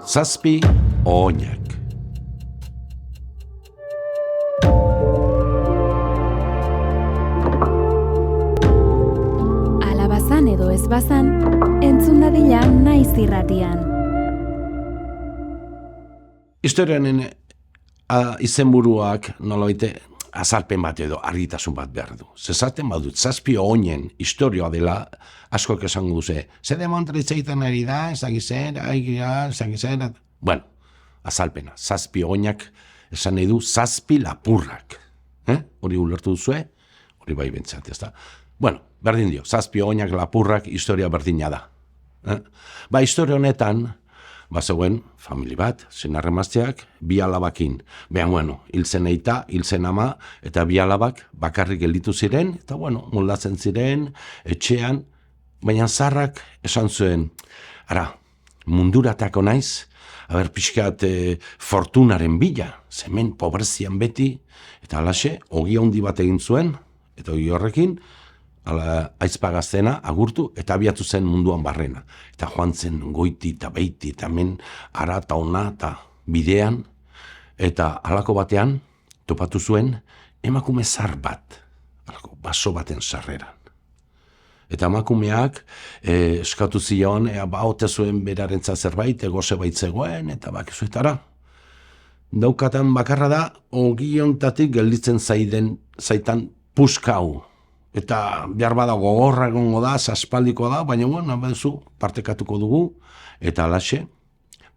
Zazpi oinak. Alabazan edo ez bazan, entzun dadila naiz irratian. Historianen izenburuak nolabaite azalpen bat edo argitasun bat behar du. Zezaten badut, zazpi oinen historioa dela askok esango duze. Zer demontritza egiten ari da, ezagizen. Bueno, azalpena, zazpi oinak esan nahi du zazpi lapurrak. Hori ulertu duzue? Hori bai bentsat, ez da? Bueno, berdin dio, zazpi oinak lapurrak historia berdina da. Ba, historia honetan, bazegoen, famili bat, senarremazteak, bi alabakin. Behan, bueno, hiltzen eita, hiltzen ama, eta bi alabak bakarrik gelditu ziren, eta, bueno, moldatzen ziren, etxean, baina zarrak esan zuen, ara, munduratako naiz, haber pixkat fortunaren bila, zemen pobrezian beti, eta alaxe, ogi handi bat egin zuen, eta ogi horrekin, aizpagaztena agurtu eta abiatu zen munduan barrena. Eta joan zen goiti eta beiti eta men ara eta ona eta bidean. Eta halako batean topatu zuen emakume zar bat, halako baso baten sarreran. Eta emakumeak eskatu zion, ote zuen berarentza zerbait, goze baitzegoen, eta bakizuetara. Daukatan bakarra da, ogiontatik gelditzen zaitan puskau. Eta behar bada gogorra egongo da, aspaldiko da, baina bezu partekatuko dugu, eta alaxe,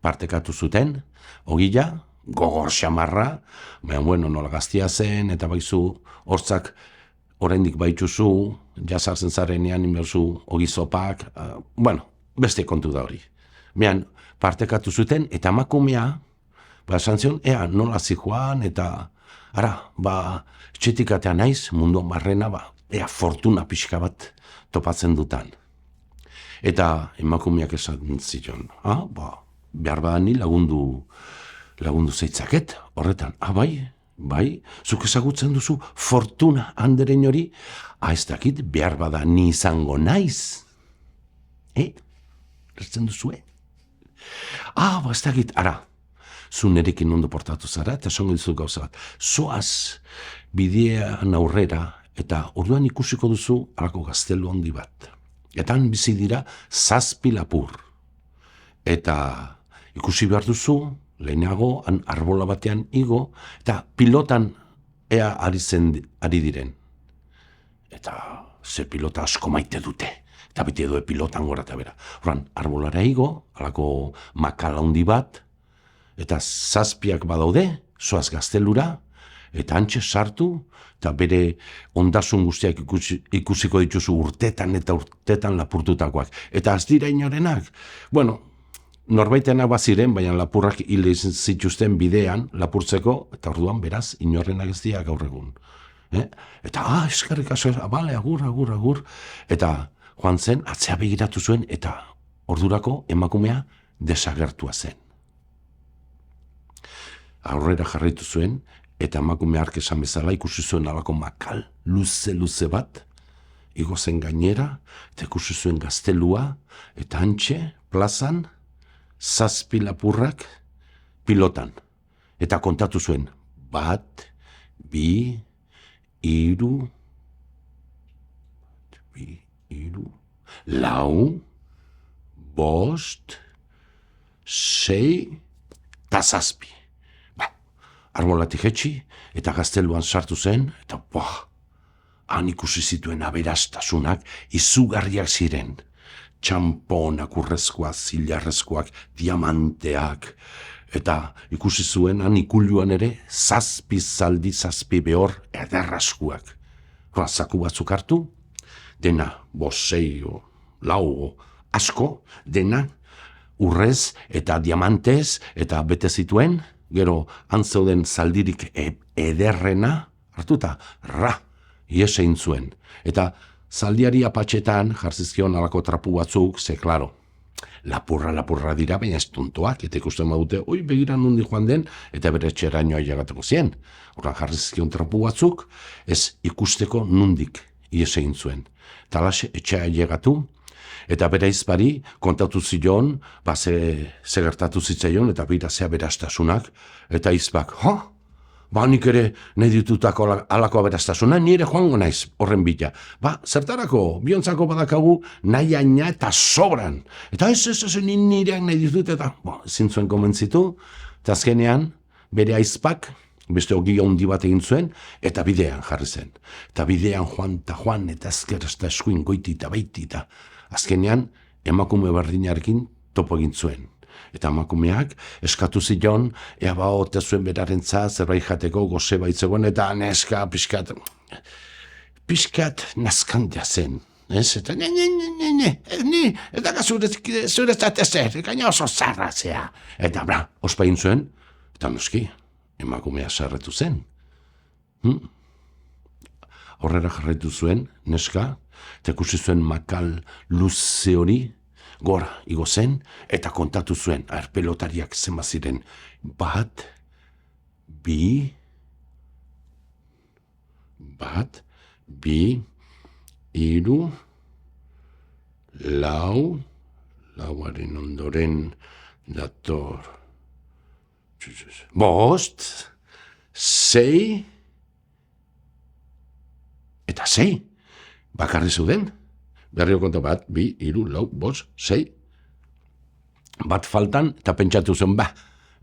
partekatu zuten, ogila, gogor xamarra, baina nola gaztia zen, eta baizu hortzak oraindik baituzu, jasartzen zarenean inberzu ogizopak, beste kontu da hori. Behan, partekatu zuten, eta emakumea, esan zion, nola zijoan, eta txetikatea naiz, munduan barrena, fortuna pixka bat topatzen dutan. Eta emakumeak esan zion, behar badani lagundu zeitzaket, horretan, bai, zuk ezagutzen duzu fortuna handeren hori, ez dakit behar badani izango naiz. Lertzen duzue? Ez dakit, zu nerekin ondo portatu zara, eta songo dizu gauza bat. Zoaz bidean aurrera, eta orduan ikusiko duzu halako gaztelu handi bat. Eta han bizi dira zazpi lapur. Eta ikusi behar duzu, lehenago, han arbola batean igo, eta pilotan ari diren. Eta ze pilota asko maite dute. Eta beti edo pilotan gora eta bera. Orduan, arbolara igo, halako makala handi bat, eta zazpiak badaude, zoaz gaztelura, eta antxe sartu, eta bere ondasun guztiak ikusiko dituzu urtetan eta urtetan lapurtutakoak. Eta az dira inorenak, norbaitenak baziren, baina lapurrak hil zituzten bidean lapurtzeko, eta orduan beraz inorrenak ez dira gaur egun. Eta, eskerrik asko, agur, eta joan zen, atzea begiratu zuen, eta ordurako emakumea desagertua zen. Aurrera jarraitu zuen, eta emakume hark esan bezala ikusi zuen alako makal, luze bat, igo zen gainera, eta ikusi zuen gaztelua, eta antxe, plazan, zazpi lapurrak pilotan. Eta kontatu zuen, 1, 2, 3, 4, 5, 6, eta 7. Armolatik etxi, eta gazteluan sartu zen, eta han ikusi zituen aberastasunak izugarriak ziren. Txamponak, urrezkoak, zilarrezkoak, diamanteak, eta ikusi zuen han ikuluan ere, 7 zaldi, 7 behor ederraskuak. Zaku batzuk hartu, dena, 5, 6, asko, dena, urrez eta diamantez, eta bete zituen, gero antzeuden zaldirik ederrena, hartuta, ies egin zuen. Eta zaldiari apatxetan jarzizkion alako trapu batzuk, ze, klaro, lapurra dira, baina ez tontoak, eta ikusten badute, begira nundi joan den, eta bere etxerainoa jagateko zien. Horran jarzizkion trapu batzuk, ez ikusteko nundik ies egin zuen. Eta alaxe, etxea llegatu, Eta bere aizpari kontatu zion, ze gertatu zitzaion, eta birazea berastasunak, eta aizpak, nik ere nahi ditutako alako aberastasuna, nire joango naiz horren bila. Zertarako, biontzako badakagu nahi aina eta sobran. Eta ez nireak nahi ditut, eta zintzuen komentzitu, eta azkenean bere aizpak, beste ogi handi bat egin zuen, eta bidean jarri zen. Eta bidean joan, eta ezker ez da eskuin goiti eta baiti, eta azkenean emakume berdinarekin topo egin zuen. Eta emakumeak eskatu zion, ea ote zuen berarentzat zerbait jateko goze baitzegoen, eta neska pixkat naskantea zen. Eta eta zure zatezer, gaina oso zarra zea. Eta ospa egin zuen, eta noski, emakumea sarretu zen. Horrela jarraitu zuen, neska, eta ikusi zuen makal luze hori, gora igo zen, eta kontatu zuen, pelotariak zenba ziren, 1, 2, 3, 4, lauaren ondoren dator, 5, 6, eta 6, bakarri zuden. Berrio konta 1, 2, 3, 4, 5, 6. Bat faltan, eta pentsatu zen,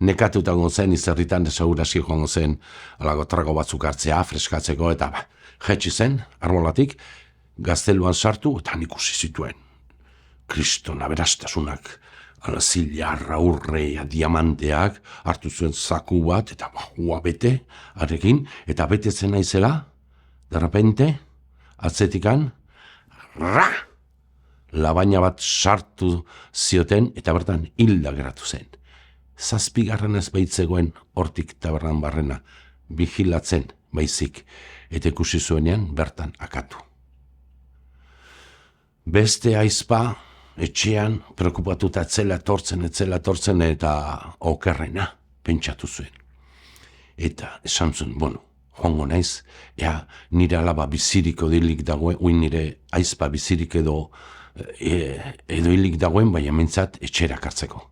nekatuta zen, izerritan segurazki joango zen, alago trago batzuk hartzea, freskatzeko, eta jetxi zen, arbolatik, gazteluan sartu, eta ikusi zituen. Kriston aberastasunak, zilarra, urrea, diamanteak, hartu zuen zaku bat, eta bete, arekin, eta betetzen naizela, derrepente, atzetikan, labaina bat sartu zioten, eta bertan hilda geratu zen. 7 ez baitzegoen hortik tabernan barrena, bigilatzen baizik, eta ikusi zuenean bertan akatu. Beste aizpa, etxean, preokupatuta etzela etortzen, eta okerrena pentsatu zuen. Eta esan zuen, joango naiz, nire alaba biziriko dilik dagoen, nire aizpa bizirik edo hilik dagoen, baina mentzat etxerak hartzeko.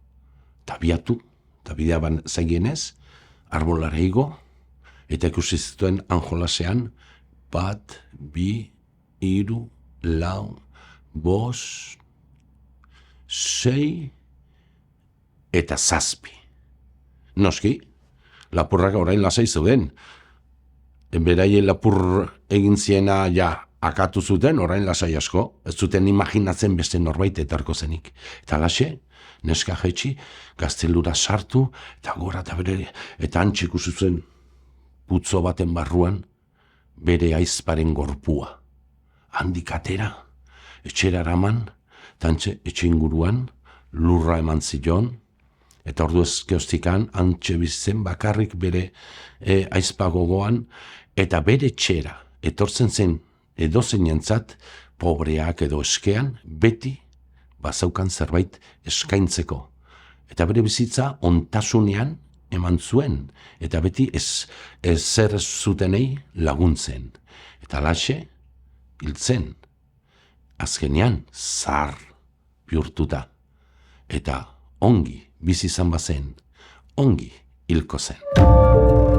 Eta biatu, eta bidea zaienez, arbolara igo, eta ikusi zituen anjolasean, 1, 2, 3, 4, 5, 6, eta 7. Noski, lapurrak orain lasai zeuden. Beraien lapur egin ziena akatu zuten, orain lasai asko, ez zuten imaginatzen beste norbait etarko zenik. Eta laxe, neska jaitsi, gaztelura sartu, eta gora eta bere, eta antxe ikusi zuen putzo baten barruan, bere aizparen gorpua. Handik atera, etxera eraman, eta antxe etxe inguruan, lurra eman zion, eta ordu ezkeoztikan, antxe bizitzen bakarrik bere aizpa gogoan, eta bere txera, etortzen zen edozeinentzat, pobreak edo eskean, beti bazaukan zerbait eskaintzeko. Eta bere bizitza ontasunean eman zuen, eta beti ezer zutenei laguntzen. Eta laxe, hiltzen, azkenean zar bihurtuta, eta ongi bizi izan bazen, ongi hilko zen.